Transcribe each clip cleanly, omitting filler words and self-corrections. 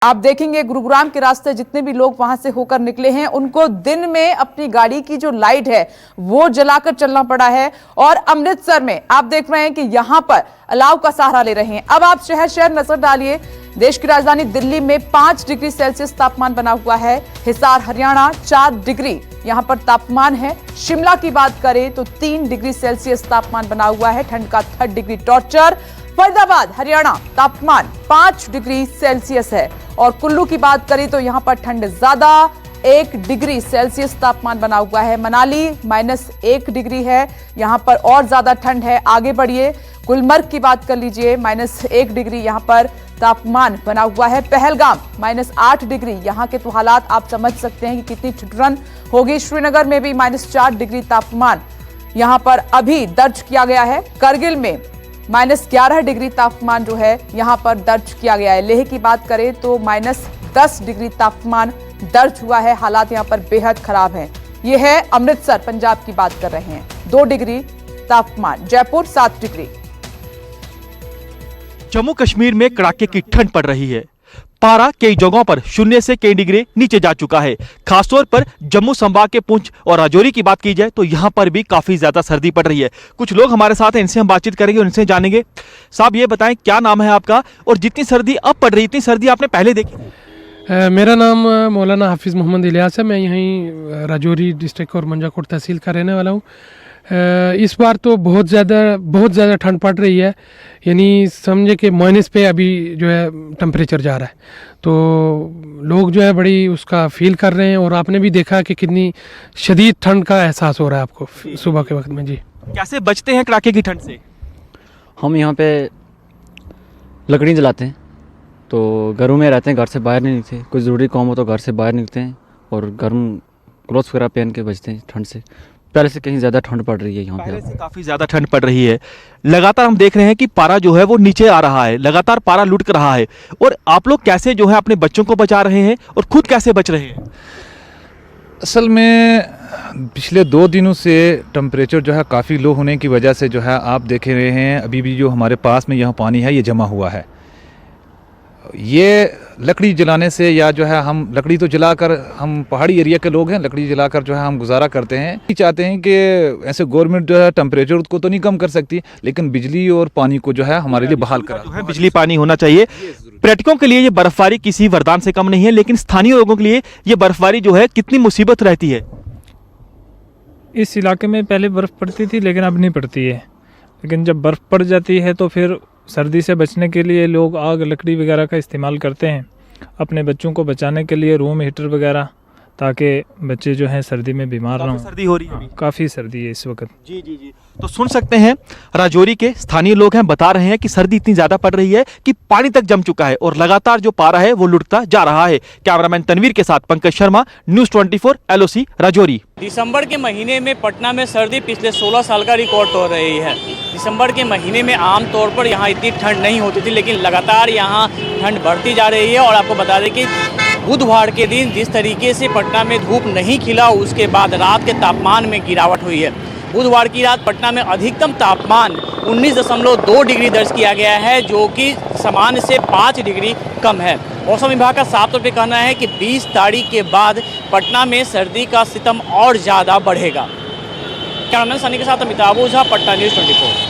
आप देखेंगे गुरुग्राम के रास्ते जितने भी लोग वहां से होकर निकले हैं उनको दिन में अपनी गाड़ी की जो लाइट है वो जलाकर चलना पड़ा है। और अमृतसर में आप देख रहे हैं कि यहां पर अलाव का सहारा ले रहे हैं। अब आप शहर शहर नजर डालिए। देश की राजधानी दिल्ली में 5 डिग्री सेल्सियस तापमान बना हुआ है। हिसार हरियाणा 4 डिग्री यहां पर तापमान है। शिमला की बात करें तो 3 डिग्री सेल्सियस तापमान बना हुआ है। ठंड का 3rd degree torture. Faridabad Haryana तापमान 5 डिग्री सेल्सियस है। और कुल्लू की बात करें तो यहां पर ठंड ज्यादा 1 डिग्री सेल्सियस तापमान बना हुआ है। मनाली -1 डिग्री है, यहां पर और ज्यादा ठंड है। आगे बढ़िए, गुलमर्ग की बात कर लीजिए, -1 डिग्री यहां पर तापमान बना हुआ है। पहलगाम -8 डिग्री, यहां के तो हालात आप समझ सकते हैं कि कितनी ठिठुरन होगी। श्रीनगर में भी -4 डिग्री तापमान यहां पर अभी दर्ज किया गया है। करगिल में -11 डिग्री तापमान जो है यहां पर दर्ज किया गया है। लेह की बात करें तो -10 डिग्री तापमान दर्ज हुआ है। हालात यहां पर बेहद खराब हैं। यह है अमृतसर, पंजाब की बात कर रहे हैं, 2 डिग्री तापमान। जयपुर 7 डिग्री। जम्मू कश्मीर में कड़ाके की ठंड पड़ रही है। पारा कई जगहों पर 0 से कई डिग्री नीचे जा चुका है। खासतौर पर जम्मू संभाग के पुंछ और राजौरी की बात की जाए तो यहां पर भी काफी ज्यादा सर्दी पड़ रही है। कुछ लोग हमारे साथ हैं, इनसे हम बातचीत करेंगे और इनसे जानेंगे। साहब ये बताएं, क्या नाम है आपका और जितनी सर्दी अब पड़ रही है इतनी सर्दी आपने पहले देखी? मेरा नाम मौलाना हाफिज़ मोहम्मद इलियास है। मैं यहीं राजौरी डिस्ट्रिक्ट और मंजाकोट तहसील का रहने वाला हूँ। इस बार तो बहुत ज़्यादा ठंड पड़ रही है, यानी समझे कि माइनस पे अभी जो है टेम्परेचर जा रहा है। तो लोग जो है बड़ी उसका फील कर रहे हैं और आपने भी देखा कि कितनी शदीद ठंड का एहसास हो रहा है आपको सुबह के वक्त में। जी, कैसे बचते हैं कड़ाके की ठंड से? हम यहाँ पे लकड़ी जलाते हैं, तो घरों में रहते हैं, घर से बाहर नहीं निकलते। कुछ ज़रूरी काम हो तो घर से बाहर निकलते हैं और गर्म क्लोथ्स वगैरह पहन के बचते हैं ठंड से। पहले से कहीं ज़्यादा ठंड पड़ रही है यहाँ पे। पहले से काफ़ी ज़्यादा ठंड पड़ रही है। लगातार हम देख रहे हैं कि पारा जो है वो नीचे आ रहा है, लगातार पारा लुढ़क रहा है। और आप लोग कैसे जो है अपने बच्चों को बचा रहे हैं और खुद कैसे बच रहे हैं? असल में पिछले 2 दिनों से टेम्परेचर जो है काफ़ी लो होने की वजह से जो है आप देख रहे हैं अभी भी जो हमारे पास में यहाँ पानी है ये जमा हुआ है। ये लकड़ी जलाने से या जो है हम लकड़ी तो जलाकर, हम पहाड़ी एरिया के लोग हैं, लकड़ी जलाकर जो है हम गुजारा करते हैं। चाहते हैं कि ऐसे गवर्नमेंट जो है टेम्परेचर को तो नहीं कम कर सकती, लेकिन बिजली और पानी को जो है हमारे लिए बहाल करा। बिजली पानी होना चाहिए। पर्यटकों के लिए ये बर्फबारी किसी वरदान से कम नहीं है, लेकिन स्थानीय लोगों के लिए ये बर्फबारी जो है कितनी मुसीबत रहती है। इस इलाके में पहले बर्फ़ पड़ती थी लेकिन अब नहीं पड़ती है। लेकिन जब बर्फ़ पड़ जाती है तो फिर सर्दी से बचने के लिए लोग आग लकड़ी वगैरह का इस्तेमाल करते हैं, अपने बच्चों को बचाने के लिए रूम हीटर वगैरह, ताकि बच्चे जो हैं सर्दी में बीमार ना हो। सर्दी हो रही है, काफ़ी सर्दी है इस वक्त। जी जी जी। तो सुन सकते हैं, राजौरी के स्थानीय लोग हैं, बता रहे हैं कि सर्दी इतनी ज्यादा पड़ रही है कि पानी तक जम चुका है और लगातार जो पारा है वो लुढ़कता जा रहा है। कैमरामैन तनवीर के साथ पंकज शर्मा, न्यूज़ 24 LOC राजौरी। दिसंबर के महीने में पटना में सर्दी पिछले 16 साल का रिकॉर्ड तोड़ रही है। दिसंबर के महीने में आमतौर पर यहाँ इतनी ठंड नहीं होती थी, लेकिन लगातार यहाँ ठंड बढ़ती जा रही है। और आपको बता दें कि बुधवार के दिन जिस तरीके से पटना में धूप नहीं खिला, उसके बाद रात के तापमान में गिरावट हुई है। बुधवार की रात पटना में अधिकतम तापमान 19.2 डिग्री दर्ज किया गया है, जो कि सामान्य से 5 डिग्री कम है। मौसम विभाग का साफ तौर पे कहना है कि 20 तारीख के बाद पटना में सर्दी का सितम और ज़्यादा बढ़ेगा। कैमरामैन सनी के साथ अमिताभ ओझा, पटना न्यूज़ 24।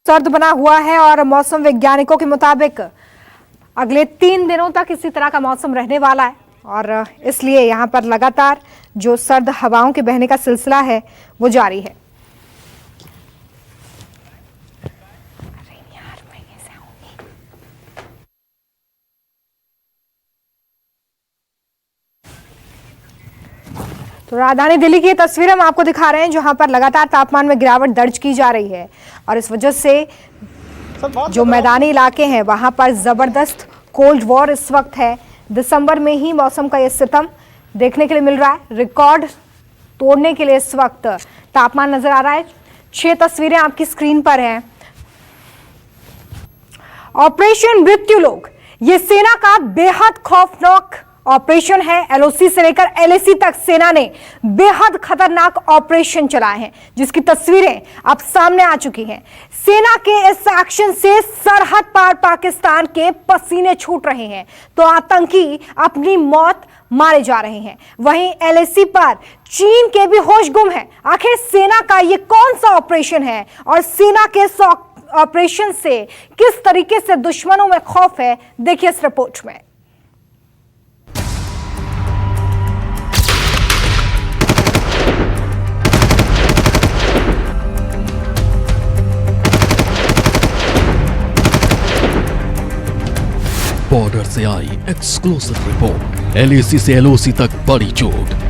सर्द बना हुआ है और मौसम वैज्ञानिकों के मुताबिक अगले 3 दिनों तक इसी तरह का मौसम रहने वाला है। और इसलिए यहाँ पर लगातार जो सर्द हवाओं के बहने का सिलसिला है वो जारी है। तो राजधानी दिल्ली की तस्वीरें हम आपको दिखा रहे हैं, जहां पर लगातार तापमान में गिरावट दर्ज की जा रही है। और इस वजह से जो मैदानी इलाके हैं वहां पर जबरदस्त कोल्ड वॉर इस वक्त है। दिसंबर में ही मौसम का ये सितम देखने के लिए मिल रहा है। रिकॉर्ड तोड़ने के लिए इस वक्त तापमान नजर आ रहा है। 6 तस्वीरें आपकी स्क्रीन पर हैं। ऑपरेशन मृत्युलोक ये सेना का बेहद खौफनाक ऑपरेशन है। एलओसी से लेकर एलएसी तक सेना ने बेहद खतरनाक ऑपरेशन चलाए हैं, जिसकी तस्वीरें अब सामने आ चुकी हैं। सेना के इस एक्शन से सरहद पार पाकिस्तान के पसीने छूट रहे हैं, तो आतंकी अपनी मौत मारे जा रहे हैं। वहीं एलएसी पर चीन के भी होश गुम है। आखिर सेना का ये कौन सा ऑपरेशन है और सेना के ऑपरेशन से किस तरीके से दुश्मनों में खौफ है, देखिए इस रिपोर्ट में। बॉर्डर से आई एक्सक्लूसिव रिपोर्ट, एलएसी से एलओसी तक बड़ी चोट।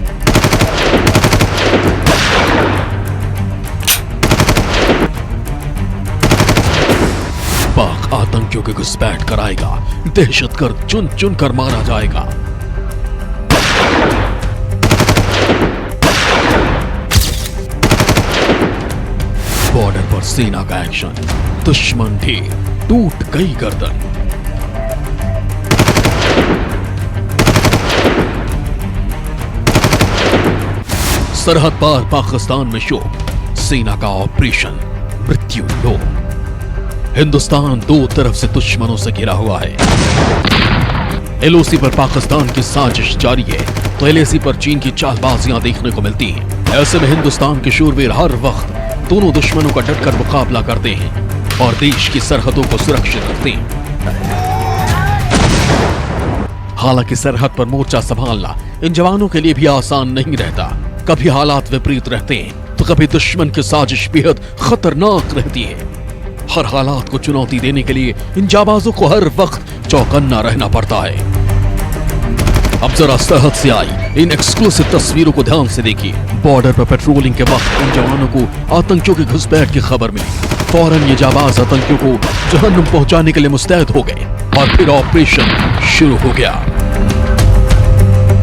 पाक आतंकियों के घुसपैठ कराएगा, दहशतगर्द चुन चुन कर मारा जाएगा। बॉर्डर पर सेना का एक्शन, दुश्मन ढेर, टूट गई गर्दन। सरहद पार पाकिस्तान में शोक, सेना का ऑपरेशन, मृत्यु लो। हिंदुस्तान दो तरफ से दुश्मनों से घिरा हुआ है। एलओसी पर पाकिस्तान की साजिश जारी है तो एलएसी पर चीन की चालबाजियां देखने को मिलती हैं। ऐसे में हिंदुस्तान के शूरवीर हर वक्त दोनों दुश्मनों का डटकर मुकाबला करते हैं और देश की सरहदों को सुरक्षित रखते हैं। हालांकि सरहद पर मोर्चा संभालना इन जवानों के लिए भी आसान नहीं रहता। कभी हालात विपरीत रहते हैं तो कभी दुश्मन की साजिश बेहद खतरनाक रहती है। हर हालात को चुनौती देने के लिए इन जाबाजों को हर वक्त चौकन्ना रहना पड़ता है। अब जरा सरहद से आई इन एक्सक्लूसिव तस्वीरों को ध्यान से देखिए। बॉर्डर पर पेट्रोलिंग के वक्त इन जवानों को आतंकियों की घुसपैठ की खबर मिली। फौरन ये जाबाज आतंकियों को जहन्नुम पहुंचाने के लिए मुस्तैद हो गए और फिर ऑपरेशन शुरू हो गया।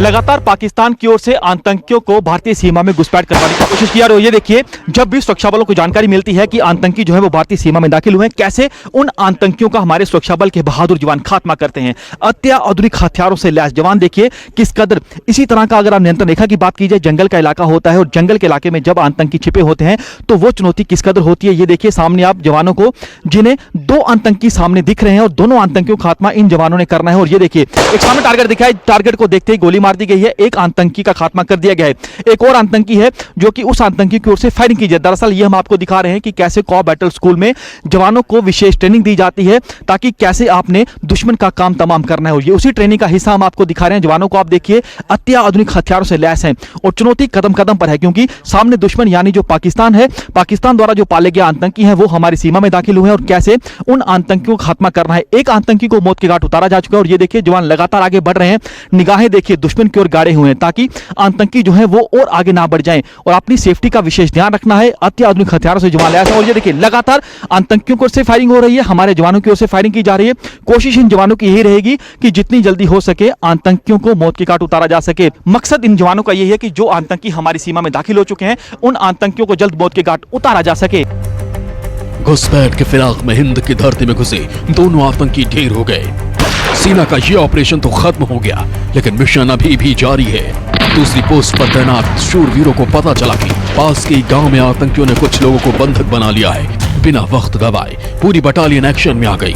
लगातार पाकिस्तान की ओर से आतंकियों को भारतीय सीमा में घुसपैठ करवाने की कोशिश किया। और ये देखिए, जब भी सुरक्षा बलों को जानकारी मिलती है कि आतंकी जो है वो भारतीय सीमा में दाखिल हुए हैं, कैसे उन आतंकियों का हमारे सुरक्षा बल के बहादुर जवान खात्मा करते हैं। अत्याधुनिक हथियारों से लैस जवान देखिए किस कदर। इसी तरह का अगर आप नियंत्रण रेखा की बात की जाए, जंगल का इलाका होता है और जंगल के इलाके में जब आतंकी छिपे होते हैं तो वो चुनौती किस कदर होती है। ये देखिए सामने आप जवानों को, जिन्हें दो आतंकी सामने दिख रहे हैं और दोनों आतंकियों का खात्मा इन जवानों ने करना है। और ये देखिए एक सामने टारगेट दिखा है, टारगेट को देखते ही गोली मार दी गई है। एक आतंकी का खात्मा कर दिया गया है। एक और आतंकी है जो कि उस आतंकी की ओर से फायरिंग की जाए। दरअसल ये हम आपको दिखा रहे हैं कि कैसे कॉ बैटल स्कूल में जवानों को विशेष ट्रेनिंग दी जाती है ताकि कैसे आपने दुश्मन का काम तमाम करना है। और ये उसी ट्रेनिंग का हिस्सा हम आपको दिखा रहे हैं। जवानों को आप देखिए अत्याधुनिक हथियारों से लैस हैं और चुनौती कदम कदम पर है, क्योंकि सामने दुश्मन यानी जो पाकिस्तान है, पाकिस्तान द्वारा जो पाले गए आतंकी हैं वो हमारी सीमा में दाखिल हुए हैं और कैसे उन आतंकियों को खात्मा करना है। एक आतंकी को मौत के घाट उतारा जा चुका है और ये देखिए जवान लगातार आगे बढ़ रहे हैं। निगाहें देखिए दुश्मन की ओर गाड़े हुए हैं ताकि आतंकी जो है वो और आगे ना बढ़ जाएं और अपनी सेफ्टी का विशेष ध्यान रखना है। अत्याधुनिक हथियारों से जवान लैस है और ये देखिए लगातार आतंकियों की ओर से फायरिंग हो रही है, हमारे जवानों की ओर से फायरिंग की जा रही है। कोशिश इन जवानों की यही रहेगी कि जितनी जल्दी हो सके आतंकियों को मौत के घाट उतारा जा सके। मकसद इन जवानों का यही है कि जो आतंकी हमारी सीमा में दाखिल हो चुके हैं उन आतंकियों को जल्द मौत के घाट उतारा जा सके। घुसपैठ के फिराक में हिंद की धरती में घुसे दोनों आतंकी ढेर हो गए। सेना का ये ऑपरेशन तो खत्म हो गया, लेकिन मिशन अभी भी जारी है। दूसरी पोस्ट पर तैनात शूरवीरों को पता चला कि पास के गांव में आतंकियों ने कुछ लोगों को बंधक बना लिया है। बिना वक्त गवाए पूरी बटालियन एक्शन में आ गई।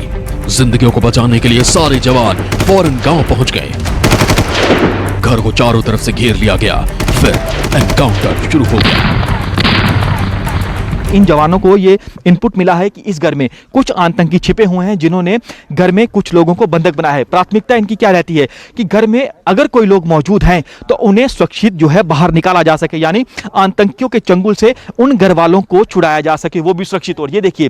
जिंदगियों को बचाने के लिए सारे जवान फौरन गांव पहुंच गए। घर को चारों तरफ से घेर लिया गया, फिर एनकाउंटर शुरू हो गया। इन जवानों को ये इनपुट मिला है कि इस घर में कुछ आतंकी छिपे हुए हैं जिन्होंने घर में कुछ लोगों को बंधक बनाया है। प्राथमिकता इनकी क्या रहती है कि घर में अगर कोई लोग मौजूद हैं तो उन्हें सुरक्षित जो है बाहर निकाला जा सके, यानी आतंकियों के चंगुल से उन घर वालों को छुड़ाया जा सके, वो भी सुरक्षित। और ये देखिए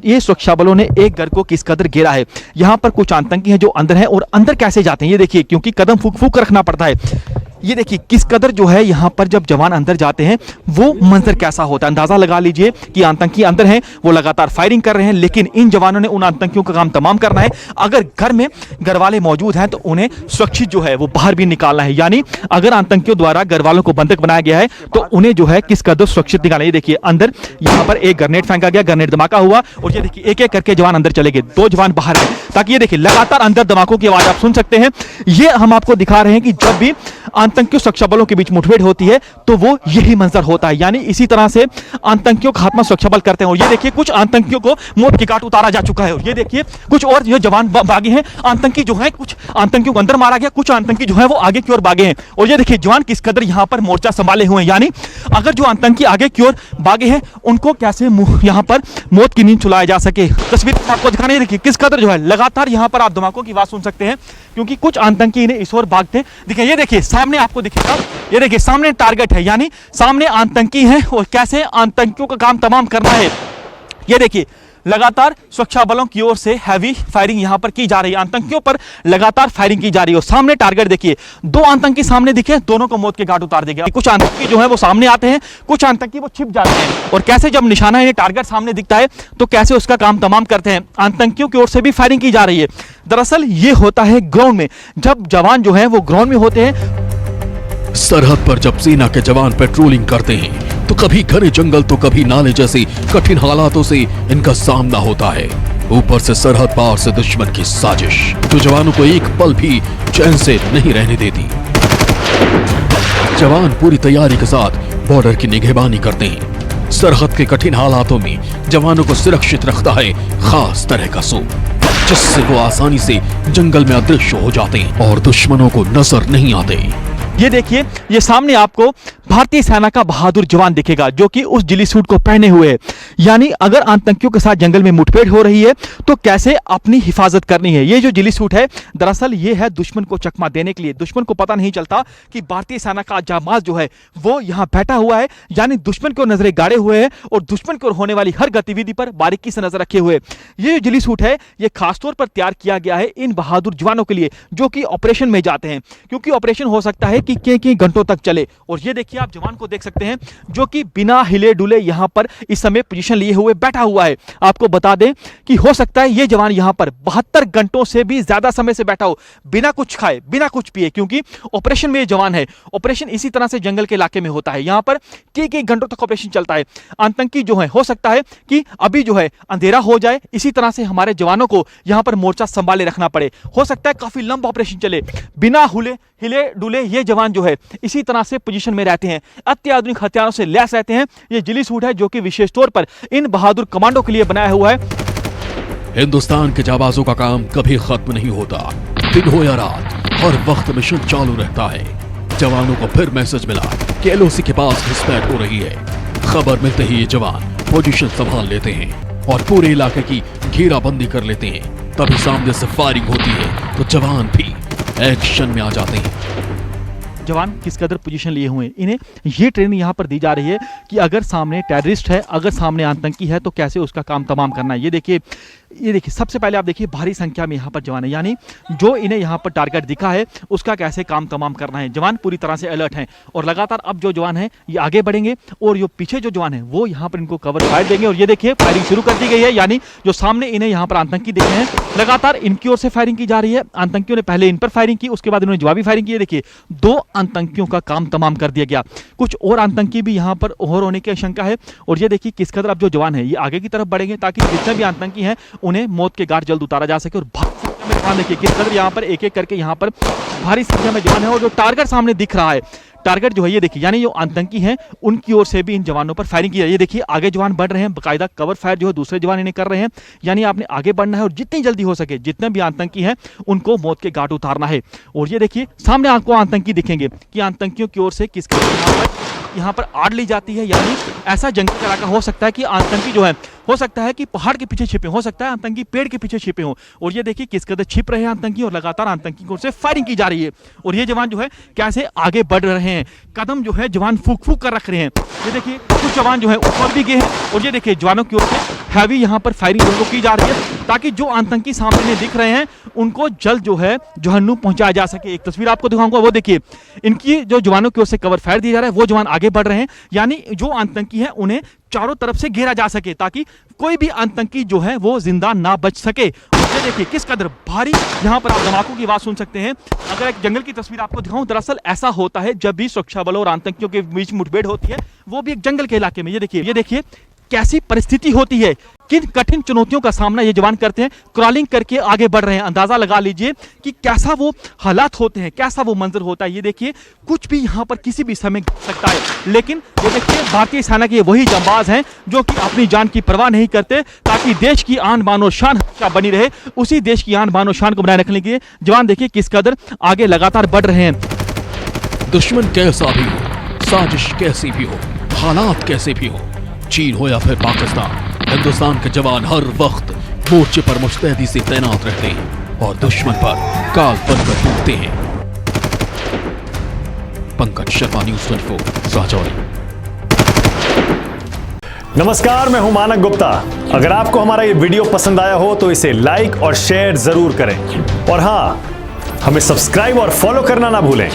ये सुरक्षा बलों ने एक घर को किस कदर घेरा है। यहाँ पर कुछ आतंकी हैं जो अंदर हैं और अंदर कैसे जाते हैं ये देखिए, क्योंकि कदम फूक फूक रखना पड़ता है। ये देखिए किस कदर जो है यहाँ पर जब जवान अंदर जाते हैं वो मंजर कैसा होता है। अंदाजा लगा लीजिए कि आतंकी अंदर हैं, वो लगातार फायरिंग कर रहे हैं, लेकिन इन जवानों ने उन आतंकियों का काम तमाम करना है। अगर घर में घर वाले मौजूद हैं तो उन्हें सुरक्षित जो है वो बाहर भी निकालना है। यानी अगर आतंकियों द्वारा घर वालों को बंधक बनाया गया है तो उन्हें जो है किस कदर सुरक्षित निकालना है। ये देखिए अंदर यहाँ पर एक ग्रेनेड फेंका गया, ग्रेनेड धमाका हुआ और ये देखिए एक एक करके जवान अंदर चले गए, 2 जवान बाहर हैं, ताकि ये देखिए लगातार अंदर धमाकों की आवाज आप सुन सकते हैं। ये हम आपको दिखा रहे हैं कि जब भी आतंकियों सुरक्षा बलों के बीच मुठभेड़ होती है तो वो यही मंजर होता है। यानी इसी तरह से आतंकियों का खात्मा सुरक्षा बल करते हैं। और ये देखिए कुछ आतंकियों को मौत के घाट उतारा जा चुका है और ये देखिए कुछ और जो जवान भागे हैं। आतंकी जो है कुछ आतंकियों को अंदर मारा गया, कुछ आतंकी जो है वो आगे की ओर भागे हैं और ये देखिए जवान किस कदर यहाँ पर मोर्चा संभाले हुए हैं। यानी अगर जो आतंकी आगे की ओर भागे हैं उनको कैसे यहाँ पर मौत की नींद चुलाया जा सके। तस्वीर आपको दिखाने देखिए किस कदर जो है लगातार यहाँ पर आप धमाकों की आवाज सुन सकते हैं, क्योंकि कुछ आतंकी इन्हें इस ओर भागते दिखे। ये देखिए सामने आपको दिखेगा, ये देखिए सामने टारगेट है, यानी सामने आतंकी हैं और कैसे आतंकियों का काम तमाम करना है। ये देखिए लगातार सुरक्षा बलों की ओर से हैवी फायरिंग यहां पर की जा रही है, आतंकियों पर लगातार फायरिंग की जा रही है। और सामने टारगेट देखिए, 2 आतंकी सामने दिखे, दोनों को मौत के घाट उतार देगा। कुछ आतंकी जो है वो सामने आते हैं, कुछ आतंकी वो छिप जाते हैं और कैसे जब निशाना इन्हें टारगेट सामने दिखता है तो कैसे उसका काम तमाम करते हैं। आतंकियों की ओर से भी फायरिंग की जा रही है। दरअसल ये होता है ग्राउंड में, जब जवान जो है वो ग्राउंड में होते हैं। सरहद पर जब सेना के जवान पेट्रोलिंग करते हैं तो कभी घने जंगल तो कभी नाले जैसे कठिन हालातों से इनका सामना होता है। ऊपर से सरहद पार से दुश्मन की साजिश जो जवानों को एक पल भी चैन से नहीं रहने देती। जवान पूरी तैयारी के साथ बॉर्डर की निगहबानी करते हैं। सरहद के कठिन हालातों में जवानों को सुरक्षित रखता है खास तरह का सूट, जिससे वो आसानी से जंगल में अदृश्य हो जाते हैं और दुश्मनों को नजर नहीं आते। ये देखिए ये सामने आपको भारतीय सेना का बहादुर जवान दिखेगा जो कि उस जिली सूट को पहने हुए है। यानी अगर आतंकियों के साथ जंगल में मुठभेड़ हो रही है तो कैसे अपनी हिफाजत करनी है। ये जो जिली सूट है दरअसल ये है दुश्मन को चकमा देने के लिए। दुश्मन को पता नहीं चलता कि भारतीय सेना का जामाज जो है वो यहाँ बैठा हुआ है, यानी दुश्मन को नजरें गाड़े हुए है और दुश्मन को होने वाली हर गतिविधि पर बारीकी से नजर रखे हुए। ये जो जिली सूट है ये खासतौर पर तैयार किया गया है इन बहादुर जवानों के लिए जो कि ऑपरेशन में जाते हैं, क्योंकि ऑपरेशन हो सकता है कि कई घंटों तक चले। और ये देखिए आप जवान को देख सकते हैं जो कि बिना हिले डुले यहां पर इस समय पोजीशन लिए हुए बैठा हुआ है। आपको बता दें कि हो सकता है ये जवान यहां पर 72 घंटों से भी ज्यादा समय से बैठा हो बिना कुछ खाए बिना कुछ पिए, क्योंकि ऑपरेशन में ये जवान है। ऑपरेशन इसी तरह से जंगल के इलाके में होता है, यहां पर कई घंटों तक ऑपरेशन चलता है। आतंकी जो है हो सकता है कि अभी जो है अंधेरा हो जाए, इसी तरह से हमारे जवानों को यहां पर मोर्चा संभाले रखना पड़े। हो सकता है काफी लंबा ऑपरेशन चले, बिना हिले डुले ये जवान जो है इसी तरह से पोजीशन में रहते हैं, अत्याधुनिक हथियारों से लैस रहते हैं। ये जिली सूट है जो कि विशेष तौर पर इन बहादुर कमांडो के लिए बनाया हुआ है। हिंदुस्तान के जाबाजों का काम कभी खत्म नहीं होता, दिन हो या रात हर वक्त मिशन चालू रहता है। जवानों को फिर मैसेज मिला कि एलओसी के पास घुसपैठ हो रही है। खबर मिलते ही ये जवान पोजीशन संभाल लेते हैं और पूरे इलाके की घेराबंदी कर लेते हैं। तभी सामने से फायरिंग होती है तो जवान भी एक्शन में आ जाते हैं। जवान किस कदर पोजीशन लिए हुए हैं, इन्हें ये ट्रेनिंग यहाँ पर दी जा रही है कि अगर सामने टेररिस्ट है, अगर सामने आतंकी है तो कैसे उसका काम तमाम करना है। ये देखिए सबसे पहले आप देखिए भारी संख्या में यहाँ पर जवान है, यानी जो इन्हें यहाँ पर टारगेट दिखा है उसका कैसे काम तमाम करना है। जवान पूरी तरह से अलर्ट हैं और लगातार अब जो जवान है ये आगे बढ़ेंगे और जो पीछे जो जवान है वो यहाँ पर इनको कवर फायर देंगे। और ये देखिए फायरिंग शुरू कर दी गई है, यानी जो सामने इन्हें यहाँ पर आतंकी दिखे हैं लगातार इनकी ओर से फायरिंग की जा रही है। आतंकियों ने पहले इन पर फायरिंग की, उसके बाद इन्होंने जवाबी फायरिंग की। देखिए 2 आतंकियों का काम तमाम कर दिया गया। कुछ और आतंकी भी यहाँ पर ओवर होने की आशंका है। और ये देखिए किस कदर अब जो जवान है ये आगे की तरफ बढ़ेंगे ताकि जितने भी आतंकी हैं उन्हें मौत के घाट जल्द उतारा जा सके। और भारी संख्या में जवान देखिए किस कदर यहाँ पर एक एक करके यहाँ पर भारी संख्या में जवान है और जो टारगेट सामने दिख रहा है, टारगेट जो है ये देखिए, यानी जो आतंकी हैं उनकी ओर से भी इन जवानों पर फायरिंग की है। ये देखिए आगे जवान बढ़ रहे हैं, बाकायदा कवर फायर जो है दूसरे जवान इन्हें कर रहे हैं, यानी आपने आगे बढ़ना है और जितनी जल्दी हो सके जितने भी आतंकी हैं उनको मौत के घाट उतारना है। और ये देखिए सामने आपको आतंकी दिखेंगे कि आतंकियों की ओर से किस यहाँ पर आड़ ली जाती है, यानी ऐसा जंगल इलाका हो सकता है कि आतंकी जो है हो सकता है कि पहाड़ के पीछे छिपे, हो सकता है आतंकी पेड़ के पीछे छिपे हों। और ये देखिए किस कदर छिप रहे हैं आतंकी और लगातार आतंकी की ओर से फायरिंग की जा रही है। और ये जवान जो है कैसे आगे बढ़ रहे हैं, कदम जो है जवान फूक कर रख रहे हैं। ये देखिए कुछ जवान जो है ऊपर भी गए हैं और ये देखिए जवानों की ओर से हैवी यहाँ पर फायरिंग लोगों को की जा रही है ताकि जो आतंकी सामने में दिख रहे हैं उनको जल्द जो है जहन्नुम पहुंचाया जा सके। एक तस्वीर आपको दिखाऊंगा, वो देखिए, इनकी जो जवानों की ओर से कवर फायर दिया जा रहा है, वो जवान आगे बढ़ रहे हैं, यानी जो आतंकी है उन्हें चारों तरफ से घेरा जा सके ताकि कोई भी आतंकी जो है वो जिंदा ना बच सके। ये देखिए किस कदर भारी यहाँ पर आप धमाकों की आवाज सुन सकते हैं। अगर एक जंगल की तस्वीर आपको दिखाऊं, दरअसल ऐसा होता है जब भी सुरक्षा बलों और आतंकियों के बीच मुठभेड़ होती है, वो भी एक जंगल के इलाके में। ये देखिए कैसी परिस्थिति होती है, किन कठिन चुनौतियों का सामना ये जवान करते हैं, क्रॉलिंग करके आगे बढ़ रहे हैं। अंदाजा लगा लीजिए कि कैसा वो हालात होते हैं, कैसा वो मंजर होता है। ये देखिए कुछ भी यहाँ पर किसी भी समय घट सकता है, लेकिन ये देखिए भारतीय सेना के वही जांबाज हैं जो कि अपनी जान की परवाह नहीं करते ताकि देश की आन बान और शान हमेशा बनी रहे। उसी देश की आन बान और शान को बनाए रखने के लिए जवान देखिए किस कदर आगे लगातार बढ़ रहे हैं। दुश्मन कैसा भी हो, साजिश कैसी भी हो, हालात कैसे भी हो, चीन हो या फिर पाकिस्तान, हिंदुस्तान के जवान हर वक्त मोर्चे पर मुस्तैदी से तैनात रहते हैं और दुश्मन पर काल बनकर टूटते हैं। पंकज शर्मा, न्यूज़ 24, राजौरी। नमस्कार, मैं हूं मानक गुप्ता। अगर आपको हमारा ये वीडियो पसंद आया हो तो इसे लाइक और शेयर जरूर करें, और हाँ, हमें सब्सक्राइब और फॉलो करना ना भूलें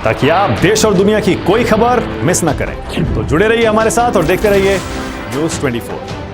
ताकि आप देश और दुनिया की कोई खबर मिस ना करें। तो जुड़े रहिए हमारे साथ और देखते रहिए न्यूज़ 24।